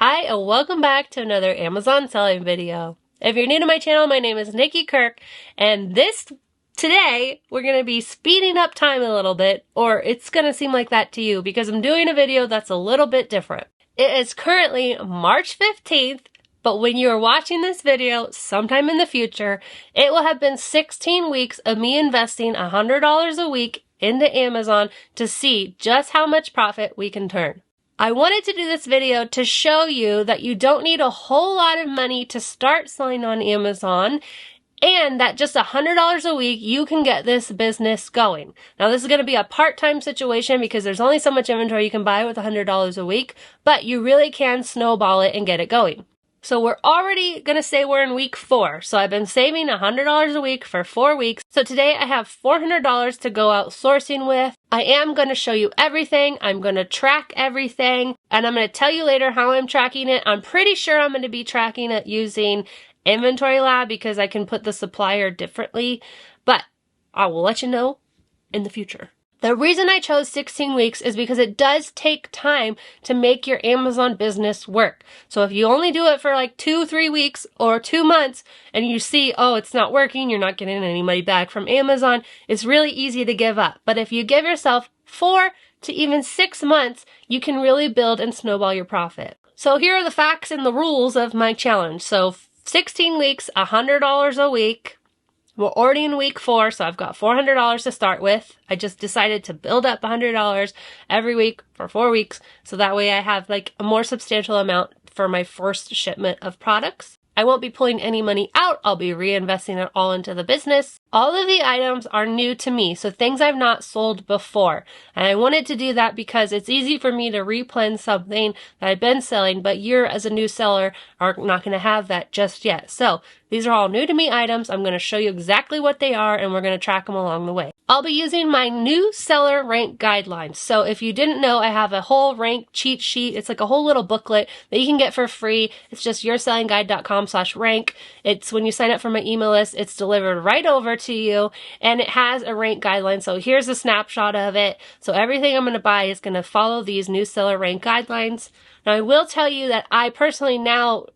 Hi, and welcome back to another Amazon selling video. If you're new to my channel, my name is Nikki Kirk, and today we're going to be speeding up time a little bit, or it's going to seem like that to you because I'm doing a video that's a little bit different. It is currently March 15th, but when you are watching this video sometime in the future, it will have been 16 weeks of me investing $100 a week into Amazon to see just how much profit we can turn. I wanted to do this video to show you that you don't need a whole lot of money to start selling on Amazon, and that just $100 a week, you can get this business going. Now, this is going to be a part-time situation because there's only so much inventory you can buy with $100 a week, but you really can snowball it and get it going. So we're already going to say we're in week 4. So I've been saving $100 a week for 4 weeks. So today I have $400 to go out sourcing with. I am going to show you everything. I'm going to track everything, and I'm going to tell you later how I'm tracking it. I'm pretty sure I'm going to be tracking it using Inventory Lab because I can put the supplier differently, but I will let you know in the future. The reason I chose 16 weeks is because it does take time to make your Amazon business work. So if you only do it for like 2-3 weeks or 2 months and you see, oh, it's not working, you're not getting any money back from Amazon, it's really easy to give up. But if you give yourself 4 to even 6 months, you can really build and snowball your profit. So here are the facts and the rules of my challenge. So 16 weeks, $100 a week. We're already in week 4, so I've got $400 to start with. I just decided to build up $100 every week for 4 weeks, so that way I have like a more substantial amount for my first shipment of products. I won't be pulling any money out. I'll be reinvesting it all into the business. All of the items are new to me, so things I've not sold before. And I wanted to do that because it's easy for me to replan something that I've been selling, but you as a new seller are not going to have that just yet. So these are all new to me items. I'm going to show you exactly what they are, and we're going to track them along the way. I'll be using my new seller rank guidelines. So if you didn't know, I have a whole rank cheat sheet. It's like a whole little booklet that you can get for free. It's just yoursellingguide.com/rank. It's when you sign up for my email list, it's delivered right over to you, and it has a rank guideline. So here's a snapshot of it. So everything I'm going to buy is going to follow these new seller rank guidelines. Now I will tell you that I personally now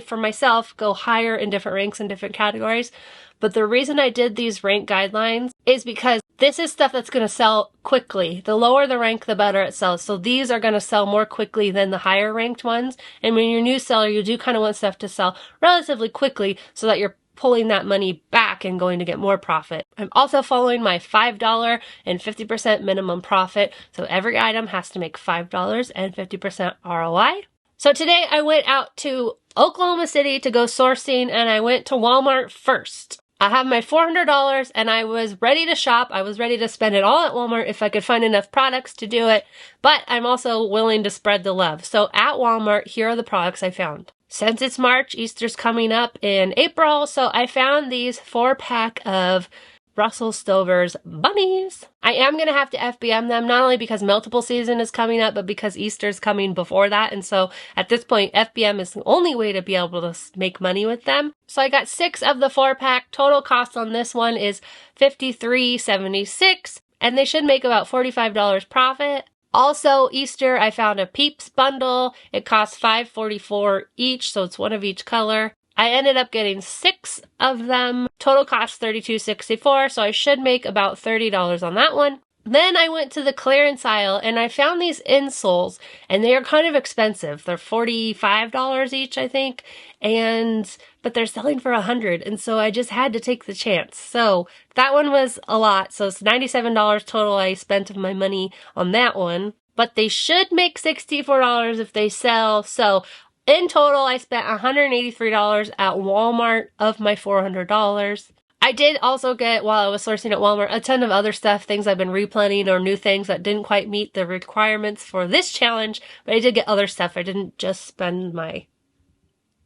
for myself go higher in different ranks and different categories. But the reason I did these rank guidelines is because this is stuff that's going to sell quickly. The lower the rank, the better it sells. So these are going to sell more quickly than the higher ranked ones. And when you're a new seller, you do kind of want stuff to sell relatively quickly so that you're pulling that money back and going to get more profit. I'm also following my $5 and 50% minimum profit. So every item has to make $5 and 50% ROI. So today I went out to Oklahoma City to go sourcing, and I went to Walmart first. I have my $400 and I was ready to shop. I was ready to spend it all at Walmart if I could find enough products to do it, but I'm also willing to spread the love. So at Walmart, here are the products I found. Since it's March, Easter's coming up in April, so I found these 4-pack of Russell Stover's bunnies. I am going to have to FBM them, not only because multiple season is coming up, but because Easter's coming before that. And so at this point, FBM is the only way to be able to make money with them. So I got 6 of the 4-pack. Total cost on this one is $53.76, and they should make about $45 profit. Also, Easter, I found a Peeps bundle. It costs $5.44 each, so it's one of each color. I ended up getting 6 of them. Total cost $32.64, so I should make about $30 on that one. Then I went to the clearance aisle and I found these insoles, and they are kind of expensive. They're $45 each, I think, but they're selling for $100, and so I just had to take the chance. So that one was a lot, so it's $97 total I spent of my money on that one. But they should make $64 if they sell, so in total, I spent $183 at Walmart of my $400. I did also get, while I was sourcing at Walmart, a ton of other stuff, things I've been replanning or new things that didn't quite meet the requirements for this challenge, but I did get other stuff. I didn't just spend my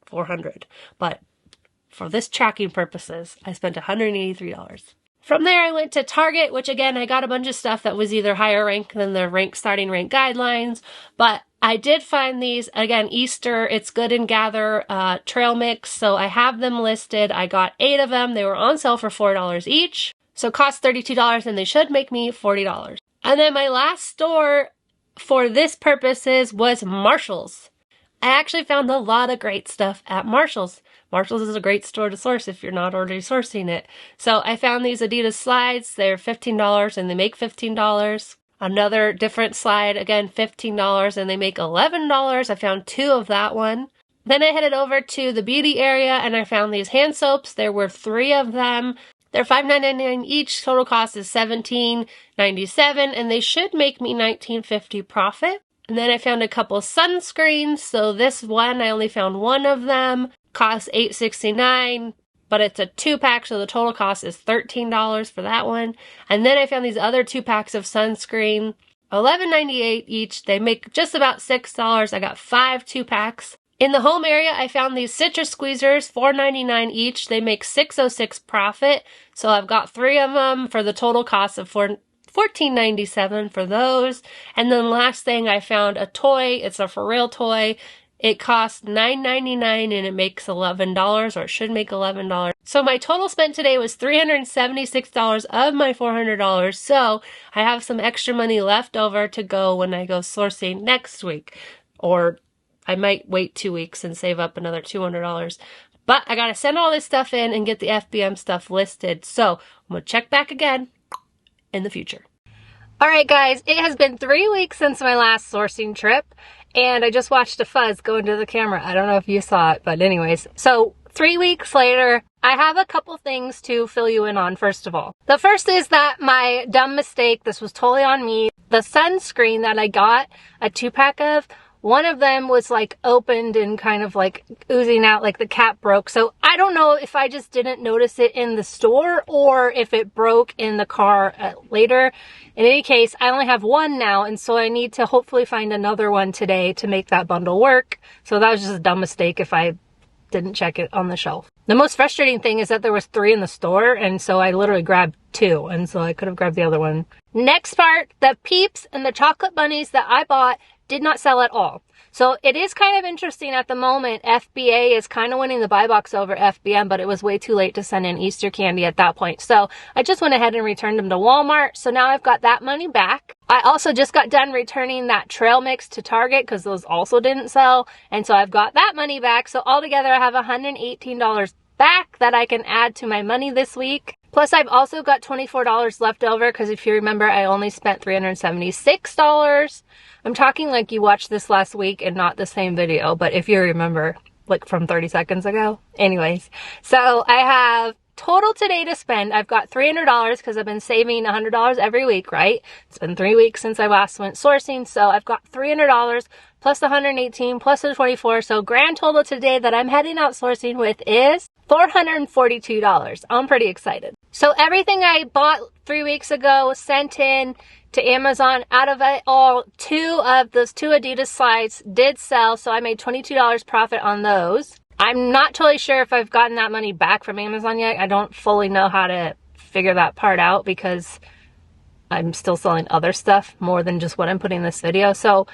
$400, but for this tracking purposes, I spent $183. From there, I went to Target, which again, I got a bunch of stuff that was either higher rank than the starting rank guidelines, but I did find these, again, Easter, It's Good and Gather trail mix, so I have them listed. I got 8 of them. They were on sale for $4 each, so it cost $32, and they should make me $40. And then my last store for this purposes was Marshall's. I actually found a lot of great stuff at Marshall's. Marshall's is a great store to source if you're not already sourcing it. So I found these Adidas slides. They're $15 and they make $15. Another different slide, again, $15 and they make $11. I found 2 of that one. Then I headed over to the beauty area and I found these hand soaps. There were 3 of them. They're $5.99 each. Total cost is $17.97 and they should make me $19.50 profit. And then I found a couple sunscreens. So this one, I only found 1 of them. Costs $8.69, but it's a 2-pack, so the total cost is $13 for that one. And then I found these other 2 packs of sunscreen, $11.98 each. They make just about $6. I got 5 2-packs. In the home area, I found these citrus squeezers, $4.99 each. They make $6.06 profit, so I've got 3 of them for the total cost of $14.97 for those. And then last thing, I found a toy. It's a for real toy. It costs $9.99 and it makes $11, or it should make $11. So my total spent today was $376 of my $400. So I have some extra money left over to go when I go sourcing next week. Or I might wait 2 weeks and save up another $200. But I gotta send all this stuff in and get the FBM stuff listed. So I'm gonna check back again in the future. Alright guys, it has been 3 weeks since my last sourcing trip. And I just watched a fuzz go into the camera. I don't know if you saw it, but anyways. So 3 weeks later, I have a couple things to fill you in on, first of all. The first is that my dumb mistake, this was totally on me. The sunscreen that I got a 2-pack of, one of them was like opened and kind of like oozing out, like the cap broke. So I don't know if I just didn't notice it in the store or if it broke in the car later. In any case, I only have 1 now, and so I need to hopefully find another one today to make that bundle work. So that was just a dumb mistake if I didn't check it on the shelf. The most frustrating thing is that there was 3 in the store, and so I literally grabbed 2, and so I could have grabbed the other one. Next part, the Peeps and the chocolate bunnies that I bought did not sell at all. So it is kind of interesting at the moment. FBA is kind of winning the buy box over FBM, but it was way too late to send in Easter candy at that point. So I just went ahead and returned them to Walmart. So now I've got that money back. I also just got done returning that trail mix to Target because those also didn't sell. And so I've got that money back. So altogether I have $118 back that I can add to my money this week. Plus, I've also got $24 left over because if you remember, I only spent $376. I'm talking like you watched this last week and not the same video, but if you remember, like from 30 seconds ago. Anyways, so I have total today to spend. I've got $300 because I've been saving $100 every week, right? It's been 3 weeks since I last went sourcing, so I've got $300 plus the $118 plus the $24. So grand total today that I'm heading out sourcing with is $442. I'm pretty excited. So everything I bought 3 weeks ago, sent in to Amazon. Out of it all, 2 of those 2 Adidas slides did sell, so I made $22 profit on those. I'm not totally sure if I've gotten that money back from Amazon yet. I don't fully know how to figure that part out because I'm still selling other stuff more than just what I'm putting in this video. So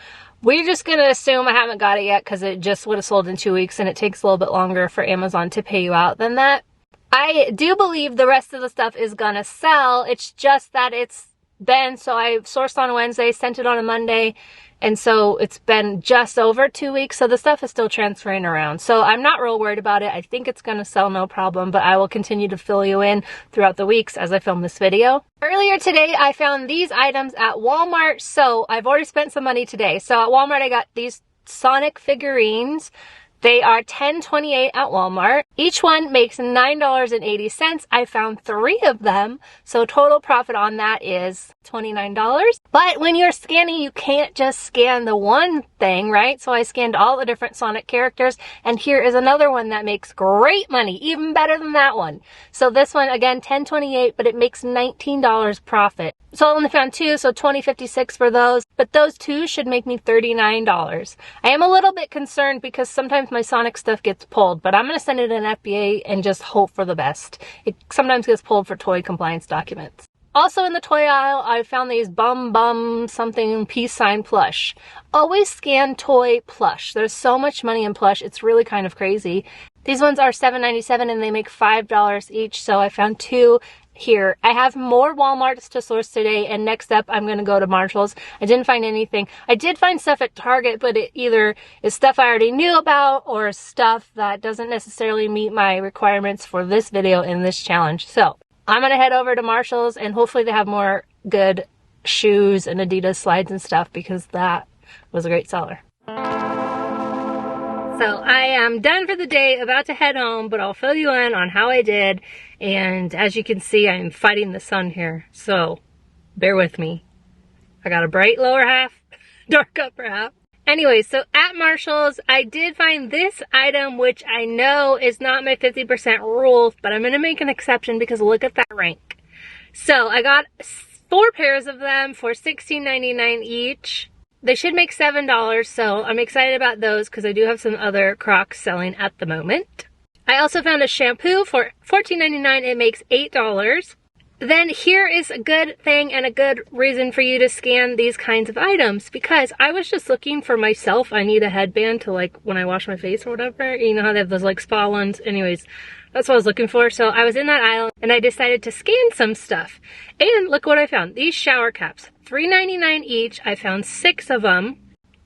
we're just going to assume I haven't got it yet because it just would have sold in 2 weeks and it takes a little bit longer for Amazon to pay you out than that. I do believe the rest of the stuff is going to sell. It's just that it's been, so I sourced on Wednesday, sent it on a Monday, and so it's been just over 2 weeks, so the stuff is still transferring around. So I'm not real worried about it. I think it's going to sell no problem, but I will continue to fill you in throughout the weeks as I film this video. Earlier today, I found these items at Walmart, so I've already spent some money today. So at Walmart, I got these Sonic figurines. They are $10.28 at Walmart. Each one makes $9.80. I found 3 of them, so total profit on that is $29. But when you're scanning, you can't just scan the one thing, right? So I scanned all the different Sonic characters, and here is another one that makes great money, even better than that one. So this one, again, $10.28, but it makes $19 profit. So I only found 2, so $20.56 for those, but those 2 should make me $39. I am a little bit concerned because sometimes my Sonic stuff gets pulled, but I'm going to send it in FBA and just hope for the best. It sometimes gets pulled for toy compliance documents. Also in the toy aisle, I found these bum something peace sign plush. Always scan toy plush. There's so much money in plush, it's really kind of crazy. These ones are $7.97 and they make $5 each, so I found 2 here. I have more Walmarts to source today, and next up I'm going to go to Marshall's. I didn't find anything. I did find stuff at Target, but it either is stuff I already knew about or stuff that doesn't necessarily meet my requirements for this video and this challenge. So I'm going to head over to Marshall's, and hopefully they have more good shoes and Adidas slides and stuff, because that was a great seller. So I am done for the day, about to head home, but I'll fill you in on how I did. And as you can see, I'm fighting the sun here, so bear with me. I got a bright lower half, dark upper half. Anyway, so at Marshall's, I did find this item, which I know is not my 50% rule, but I'm gonna make an exception because look at that rank. So I got 4 pairs of them for $16.99 each. They should make $7, so I'm excited about those because I do have some other Crocs selling at the moment. I also found a shampoo for $14.99. It makes $8. Then here is a good thing and a good reason for you to scan these kinds of items, because I was just looking for myself. I need a headband to, like, when I wash my face or whatever. You know how they have those like spa ones? Anyways, that's what I was looking for. So I was in that aisle and I decided to scan some stuff. And look what I found. These shower caps, $3.99 each. I found 6 of them.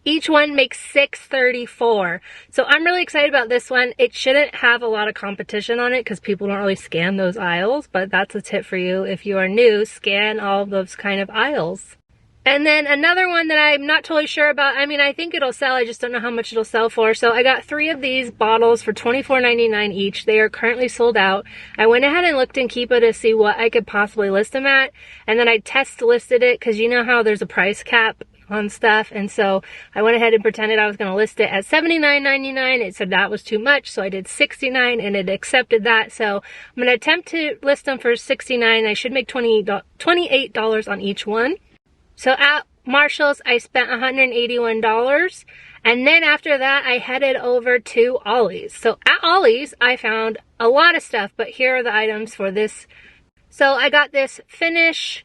Each one makes $6.34. So I'm really excited about this one. It shouldn't have a lot of competition on it because people don't really scan those aisles, but that's a tip for you. If you are new, scan all of those kind of aisles. And then another one that I'm not totally sure about. I mean, I think it'll sell. I just don't know how much it'll sell for. So I got 3 of these bottles for $24.99 each. They are currently sold out. I went ahead and looked in Keepa to see what I could possibly list them at. And then I test listed it because you know how there's a price cap on stuff, and so I went ahead and pretended I was going to list it at $79.99. It said that was too much, so I did $69 and it accepted that. So I'm going to attempt to list them for $69. I should make $28 on each one. So at Marshall's I spent $181, and then after that I headed over to Ollie's. So at Ollie's I found a lot of stuff, but here are the items for this. So I got this Finish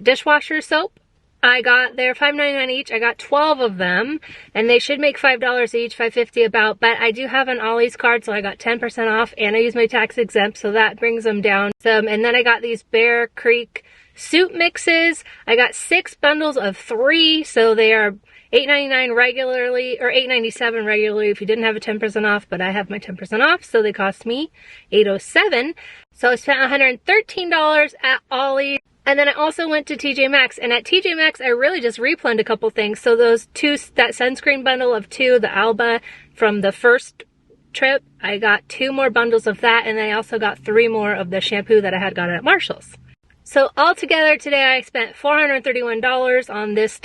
dishwasher soap. I got their $5.99 each. I got 12 of them, and they should make $5 each, $5.50 about, but I do have an Ollie's card, so I got 10% off, and I use my tax exempt, so that brings them down some. And then I got these Bear Creek soup mixes. I got 6 bundles of 3, so they are $8.99 regularly, or $8.97 regularly if you didn't have a 10% off, but I have my 10% off, so they cost me $8.07. So I spent $113 at Ollie's. And then I also went to TJ Maxx, and at TJ Maxx I really just replaned a couple things. So those 2, that sunscreen bundle of 2, the Alba from the first trip, I got 2 more bundles of that, and then I also got 3 more of the shampoo that I had gotten at Marshall's. So altogether today I spent $431 on this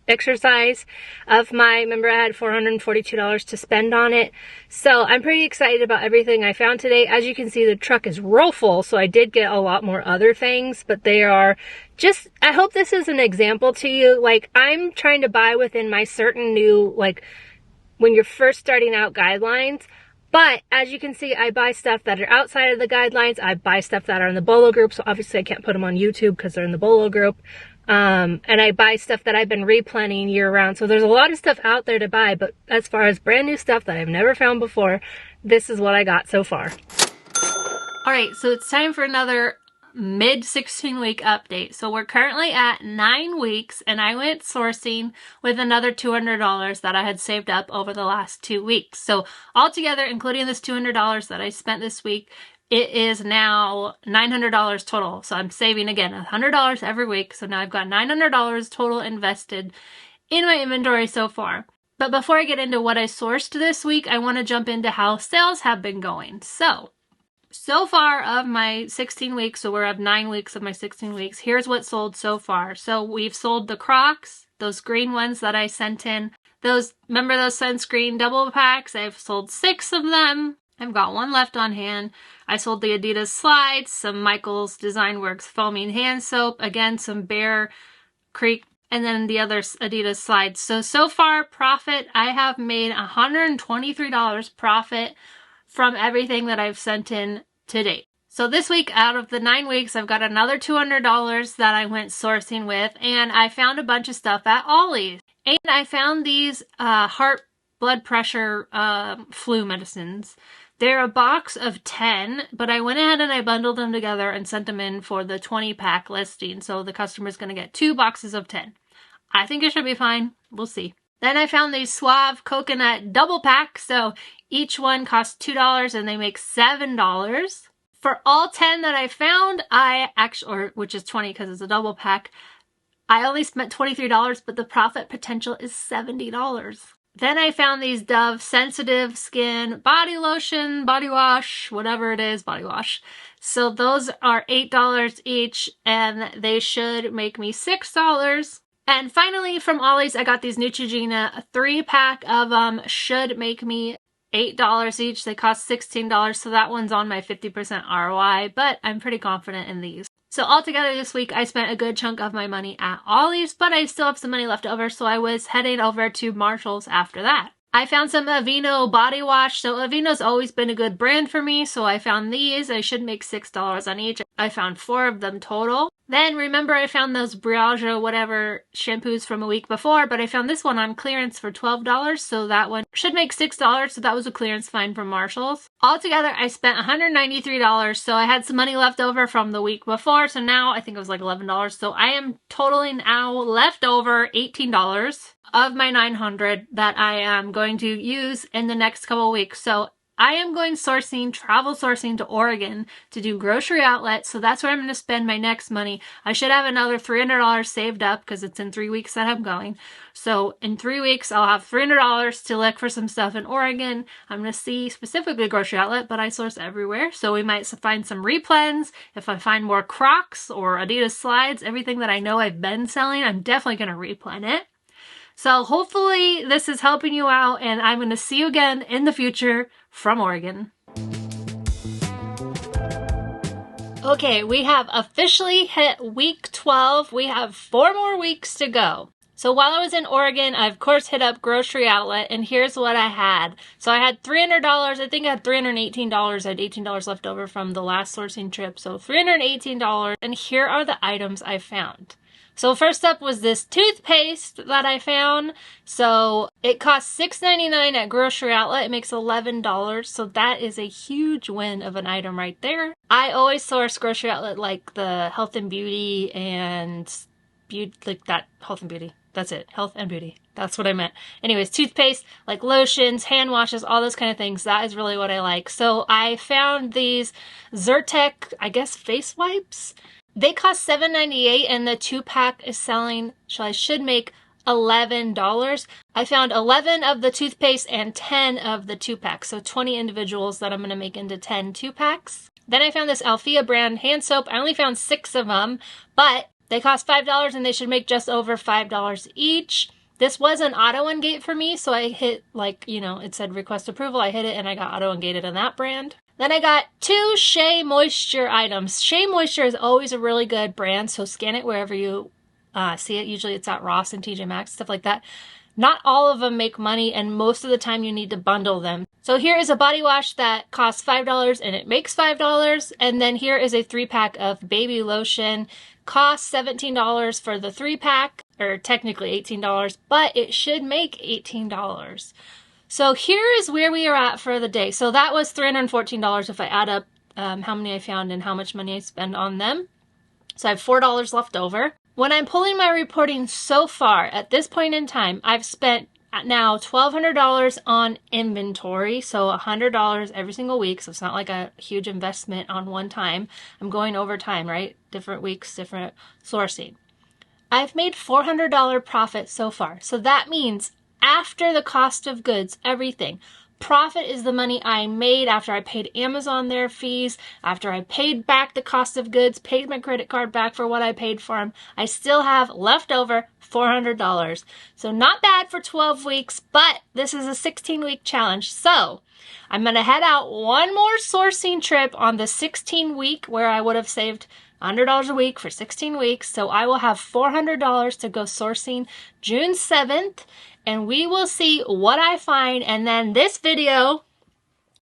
exercise of my, remember I had $442 to spend on it. So I'm pretty excited about everything I found today. As you can see, the truck is real full, so I did get a lot more other things, but they are just, I hope this is an example to you. Like, I'm trying to buy within my certain new, like, when you're first starting out guidelines. But as you can see, I buy stuff that are outside of the guidelines. I buy stuff that are in the Bolo group, so obviously I can't put them on YouTube because they're in the Bolo group. And I buy stuff that I've been replanning year round. So there's a lot of stuff out there to buy, but as far as brand new stuff that I've never found before, this is what I got so far. All right, so it's time for another mid 16-week update. So we're currently at 9 weeks, and I went sourcing with another $200 that I had saved up over the last 2 weeks. So altogether, including this $200 that I spent this week, it is now $900 total. So I'm saving, again, $100 every week. So now I've got $900 total invested in my inventory so far. But before I get into what I sourced this week, I want to jump into how sales have been going. So far of my 16 weeks, so we're at 9 weeks of my 16 weeks, here's what sold so far. So we've sold the Crocs, those green ones that I sent in. Remember those sunscreen double packs? I've sold 6 of them. I've got 1 left on hand. I sold the Adidas slides, some Michael's Design Works foaming hand soap, again, some Bear Creek, and then the other Adidas slides. So far, profit, I have made $123 profit from everything that I've sent in to date. So this week, out of the 9 weeks, I've got another $200 that I went sourcing with, and I found a bunch of stuff at Ollie's. And I found these heart blood pressure flu medicines. They're a box of 10, but I went ahead and I bundled them together and sent them in for the 20-pack listing. So the customer's going to get 2 boxes of 10. I think it should be fine. We'll see. Then I found these Suave Coconut double pack. So each one costs $2 and they make $7. For all 10 that I found, which is 20 because it's a double pack, I only spent $23, but the profit potential is $70. Then I found these Dove Sensitive Skin Body Lotion, Body Wash, whatever it is, Body Wash. So those are $8 each, and they should make me $6. And finally, from Ollie's, I got these Neutrogena. A 3-pack of them should make me $8 each. They cost $16, so that one's on my 50% ROI, but I'm pretty confident in these. So altogether this week, I spent a good chunk of my money at Ollie's, but I still have some money left over, so I was heading over to Marshall's after that. I found some Aveeno body wash. So Aveeno's always been a good brand for me, so I found these. I should make $6 on each. I found 4 of them total. Then remember I found those Briogeo whatever shampoos from a week before, but I found this one on clearance for $12, so that one should make $6, so that was a clearance find from Marshall's. Altogether, I spent $193, so I had some money left over from the week before, so now I think it was like $11, so I am totaling now left over $18 of my $900 that I am going to use in the next couple of weeks. So I am going travel sourcing to Oregon to do grocery outlets, so that's where I'm going to spend my next money. I should have another $300 saved up because it's in 3 weeks that I'm going. So in 3 weeks, I'll have $300 to look for some stuff in Oregon. I'm going to see specifically grocery outlet, but I source everywhere. So we might find some replens. If I find more Crocs or Adidas slides, everything that I know I've been selling, I'm definitely going to replen it. So hopefully this is helping you out, and I'm going to see you again in the future from Oregon. Okay, we have officially hit week 12. We have 4 more weeks to go. So while I was in Oregon, I of course hit up grocery outlet, and here's what I had. So I had $300. I think I had $318. I had $18 left over from the last sourcing trip. So $318. And here are the items I found. So first up was this toothpaste that I found. So it costs $6.99 at grocery outlet. It makes $11. So that is a huge win of an item right there. I always source grocery outlet like the health and beauty and like that health and beauty. That's it. Health and beauty. That's what I meant. Anyways, toothpaste, like lotions, hand washes, all those kind of things. That is really what I like. So I found these Zyrtec, I guess, face wipes. They cost $7.98 and the 2-pack is selling, so I should make $11. I found 11 of the toothpaste and 10 of the 2-pack, so 20 individuals that I'm going to make into 10 2-packs. Then I found this Alfea brand hand soap. I only found 6 of them, but they cost $5 and they should make just over $5 each. This was an auto-ungate for me, so I hit, it said request approval. I hit it and I got auto-ungated on that brand. Then I got 2 Shea Moisture items. Shea Moisture is always a really good brand, so scan it wherever you see it. Usually it's at Ross and TJ Maxx, stuff like that. Not all of them make money, and most of the time you need to bundle them. So here is a body wash that costs $5 and it makes $5. And then here is a 3-pack of baby lotion. Costs $17 for the 3-pack, or technically $18, but it should make $18. So here is where we are at for the day. So that was $314 if I add up how many I found and how much money I spend on them. So I have $4 left over. When I'm pulling my reporting so far, at this point in time, I've spent now $1,200 on inventory. So $100 every single week. So it's not like a huge investment on one time. I'm going over time, right? Different weeks, different sourcing. I've made $400 profit so far. So that means after the cost of goods, everything, profit is the money I made after I paid Amazon their fees, after I paid back the cost of goods, paid my credit card back for what I paid for them. I still have left over $400. So not bad for 12 weeks, but this is a 16-week challenge. So I'm going to head out one more sourcing trip on the 16-week where I would have saved $100 a week for 16 weeks. So I will have $400 to go sourcing June 7th. And we will see what I find, and then this video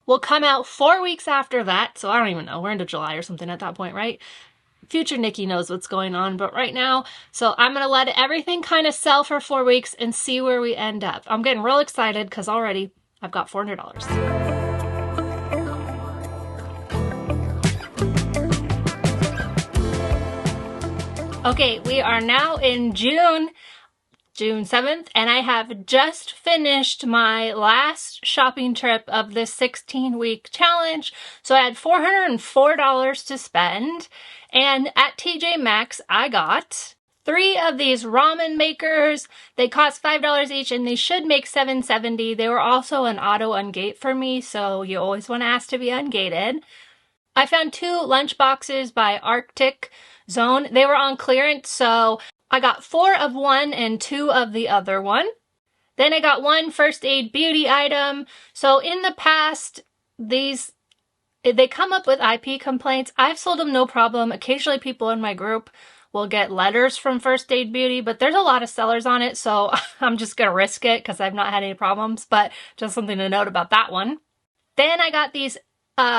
will come out 4 weeks after that. So I don't even know. We're into July or something at that point, right? Future Nikki knows what's going on, but right now, so I'm going to let everything kind of sell for 4 weeks and see where we end up. I'm getting real excited because already I've got $400. Okay, we are now in June 7th, and I have just finished my last shopping trip of this 16-week challenge. So I had $404 to spend, and at TJ Maxx I got 3 of these ramen makers. They cost $5 each, and they should make $7.70. They were also an auto ungate for me, so you always want to ask to be ungated. I found 2 lunch boxes by Arctic Zone. They were on clearance, so I got 4 of one and 2 of the other one. Then I got 1 first aid beauty item. So in the past, they come up with IP complaints. I've sold them no problem. Occasionally people in my group will get letters from First Aid Beauty, but there's a lot of sellers on it, so I'm just gonna risk it because I've not had any problems, but just something to note about that one. Then I got these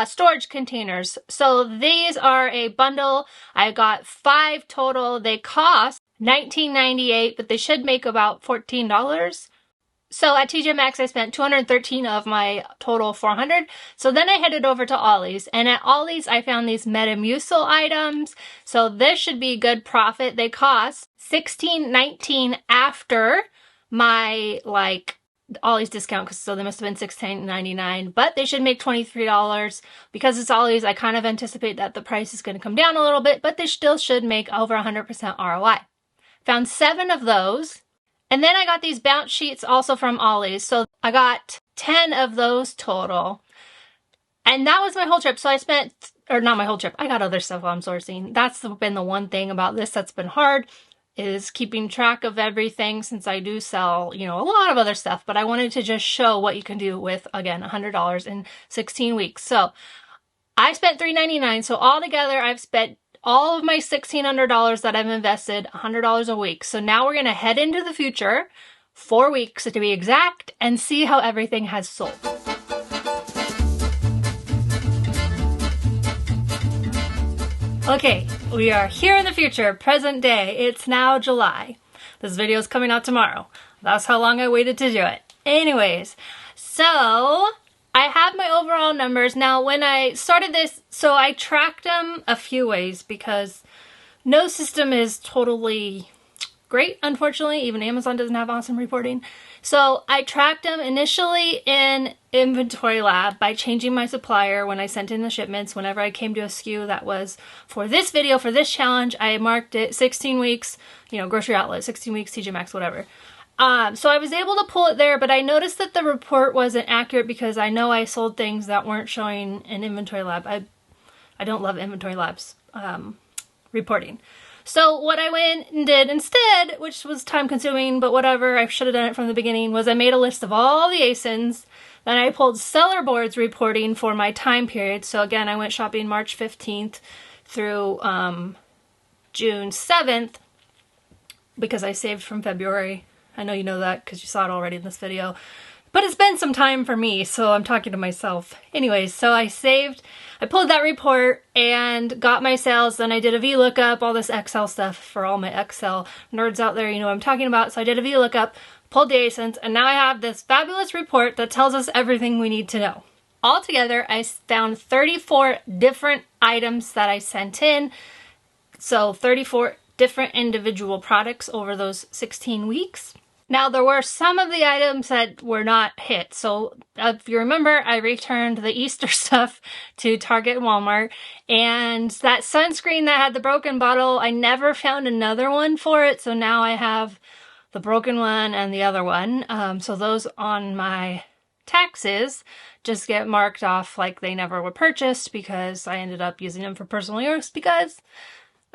storage containers. So these are a bundle. I got 5 total. They cost $19.98, but they should make about $14. So at TJ Maxx, I spent $213 of my total $400. So then I headed over to Ollie's, and at Ollie's, I found these Metamucil items. So this should be good profit. They cost $16.19 after my Ollie's discount, so they must have been $16.99, but they should make $23. Because it's Ollie's, I kind of anticipate that the price is going to come down a little bit, but they still should make over 100% ROI. Found 7 of those. And then I got these bounce sheets also from Ollie's. So I got 10 of those total. And that was my whole trip. So I spent, or not my whole trip, I got other stuff while I'm sourcing. That's been the one thing about this that's been hard, is keeping track of everything, since I do sell, a lot of other stuff. But I wanted to just show what you can do with, again, $100 in 16 weeks. So I spent $3.99. So altogether, I've spent all of my $1,600 that I've invested, $100 a week. So now we're going to head into the future, 4 weeks to be exact, and see how everything has sold. Okay, we are here in the future, present day. It's now July. This video is coming out tomorrow. That's how long I waited to do it. Anyways, so I have my overall numbers. Now, when I started this, so I tracked them a few ways because no system is totally great, unfortunately. Even Amazon doesn't have awesome reporting. So I tracked them initially in Inventory Lab by changing my supplier when I sent in the shipments. Whenever I came to a SKU that was for this video, for this challenge, I marked it 16 weeks, grocery outlet, 16 weeks, TJ Maxx, whatever. So I was able to pull it there, but I noticed that the report wasn't accurate because I know I sold things that weren't showing in Inventory Lab. I don't love Inventory Lab's reporting. So what I went and did instead, which was time consuming, but whatever, I should have done it from the beginning, was I made a list of all the ASINs. Then I pulled seller boards reporting for my time period. So again, I went shopping March 15th through June 7th because I saved from February. I know you know that because you saw it already in this video. But it's been some time for me, so I'm talking to myself. Anyways, so I pulled that report and got my sales. Then I did a VLOOKUP, all this Excel stuff for all my Excel nerds out there, you know what I'm talking about. So I did a VLOOKUP, pulled the ASINs, and now I have this fabulous report that tells us everything we need to know. Altogether, I found 34 different items that I sent in. So 34 different individual products over those 16 weeks. Now, there were some of the items that were not hit. So if you remember, I returned the Easter stuff to Target and Walmart. And that sunscreen that had the broken bottle, I never found another one for it. So now I have the broken one and the other one. So those on my taxes just get marked off like they never were purchased because I ended up using them for personal use because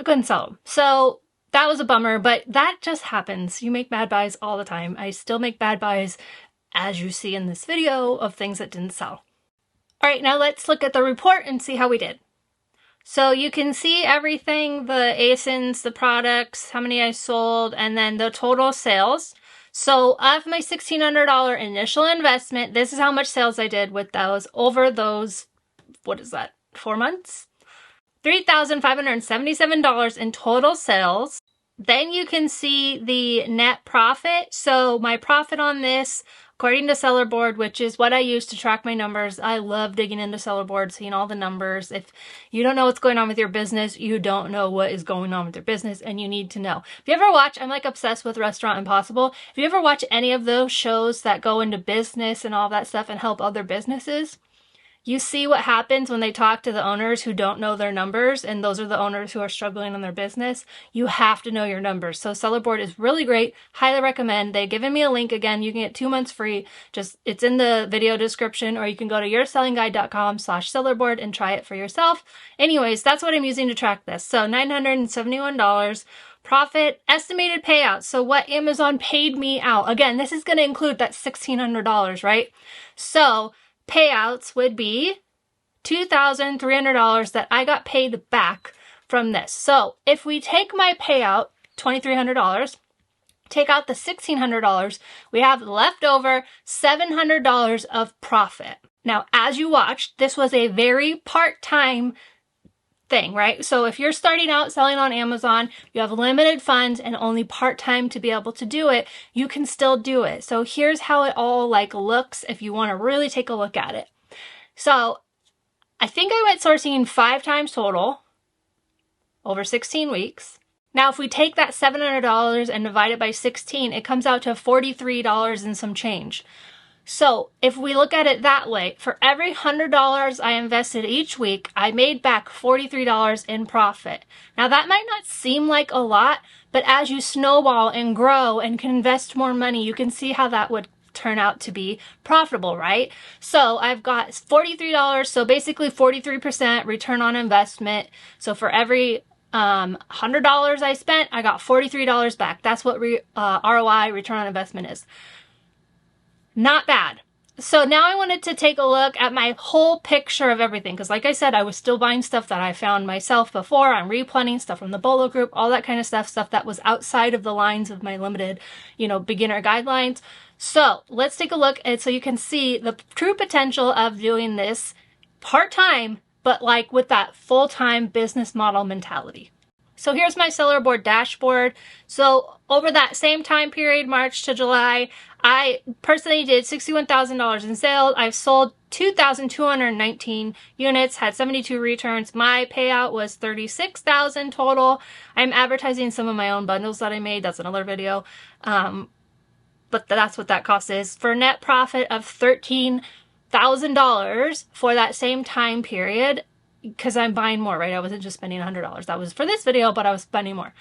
I couldn't sell them. So that was a bummer, but that just happens. You make bad buys all the time. I still make bad buys, as you see in this video, of things that didn't sell. All right, now let's look at the report and see how we did. So you can see everything, the ASINs, the products, how many I sold, and then the total sales. So of my $1,600 initial investment, this is how much sales I did with those over those, 4 months? $3,577 in total sales. Then you can see the net profit. So my profit on this According to Seller Board, which is what I use to track my numbers, I love digging into Seller Board, seeing all the numbers. If you don't know what's going on with your business, you don't know what is going on with your business, and you need to know. If you ever watch, I'm like obsessed with Restaurant Impossible. If you ever watch any of those shows that go into business and all that stuff and help other businesses, you see what happens when they talk to the owners who don't know their numbers, and those are the owners who are struggling in their business. You have to know your numbers. So Seller Board is really great. Highly recommend. They've given me a link again. You can get 2 months free. It's in the video description, or you can go to yoursellingguide.com/sellerboard and try it for yourself. Anyways, that's what I'm using to track this. So $971. Profit, estimated payout. So what Amazon paid me out. Again, this is going to include that $1,600, right? So payouts would be $2,300 that I got paid back from this. So if we take my payout, $2,300, take out the $1,600, we have left over $700 of profit. Now, as you watched, this was a very part-time thing, right? So if you're starting out selling on Amazon, you have limited funds and only part-time to be able to do it, you can still do it. So here's how it all looks if you want to really take a look at it. So I think I went sourcing 5 times total over 16 weeks. Now, if we take that $700 and divide it by 16, it comes out to $43 and some change. So if we look at it that way, for every $100 I invested each week, I made back $43 in profit. Now that might not seem like a lot, but as you snowball and grow and can invest more money, you can see how that would turn out to be profitable, right? So I've got $43, so basically 43% return on investment. So for every $100 I spent, I got $43 back. That's what ROI, return on investment, is. Not bad. So now I wanted to take a look at my whole picture of everything, because like I said, I was still buying stuff that I found myself before. I'm replanning stuff from the Bolo group, all that kind of stuff that was outside of the lines of my limited, beginner guidelines. So let's take a look, and so you can see the true potential of doing this part-time, but with that full-time business model mentality. So here's my Seller Board dashboard. So over that same time period, March to July, I personally did $61,000 in sales. I've sold 2,219 units, had 72 returns. My payout was $36,000 total. I'm advertising some of my own bundles that I made. That's another video. But that's what that cost is. For net profit of $13,000 for that same time period, because I'm buying more, right? I wasn't just spending $100. That was for this video, but I was spending more.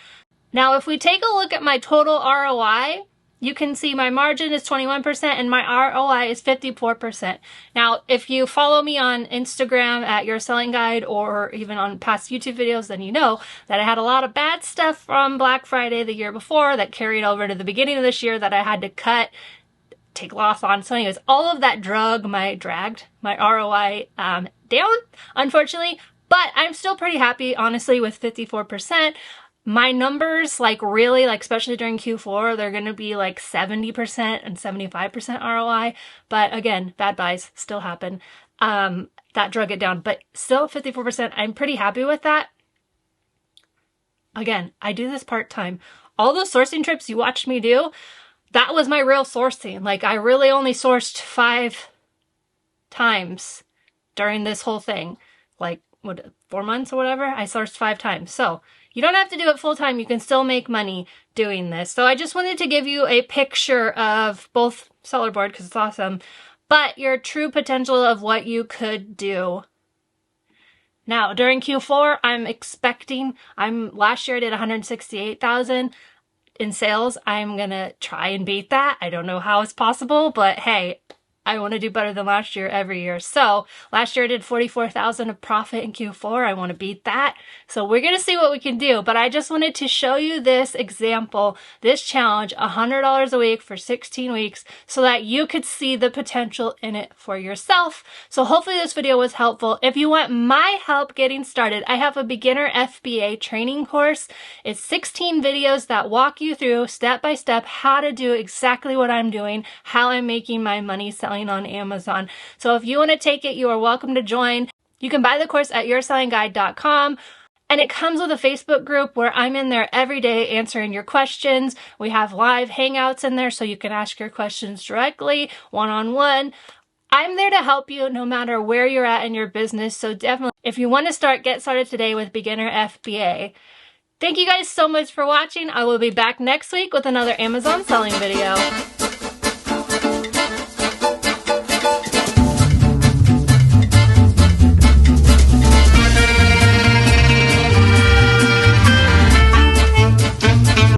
Now, if we take a look at my total ROI, you can see my margin is 21% and my ROI is 54%. Now, if you follow me on Instagram at Your Selling Guide, or even on past YouTube videos, then you know that I had a lot of bad stuff from Black Friday the year before that carried over to the beginning of this year that I had to cut, take loss on. So anyways, all of that dragged my ROI down, unfortunately, but I'm still pretty happy, honestly, with 54%. My numbers, really, especially during Q4, they're going to be 70% and 75% ROI. But again, bad buys still happen. That drug it down, but still 54%. I'm pretty happy with that. Again, I do this part-time. All those sourcing trips you watched me do, that was my real sourcing. I really only sourced 5 times during this whole thing. 4 months or whatever, I sourced 5 times. So you don't have to do it full time. You can still make money doing this. So I just wanted to give you a picture of both Seller Board, because it's awesome, but your true potential of what you could do. Now, during Q4, last year I did 168,000 in sales. I'm gonna try and beat that. I don't know how it's possible, but hey, I want to do better than last year every year. So last year I did 44,000 of profit in Q4. I want to beat that. So we're going to see what we can do. But I just wanted to show you this example, this challenge, $100 a week for 16 weeks, so that you could see the potential in it for yourself. So hopefully this video was helpful. If you want my help getting started, I have a beginner FBA training course. It's 16 videos that walk you through step by step how to do exactly what I'm doing, how I'm making my money selling on Amazon. So if you want to take it, you are welcome to join. You can buy the course at yoursellingguide.com. And it comes with a Facebook group where I'm in there every day answering your questions. We have live hangouts in there so you can ask your questions directly, one-on-one. I'm there to help you no matter where you're at in your business. So definitely, if you want to get started today with beginner FBA. Thank you guys so much for watching. I will be back next week with another Amazon selling video.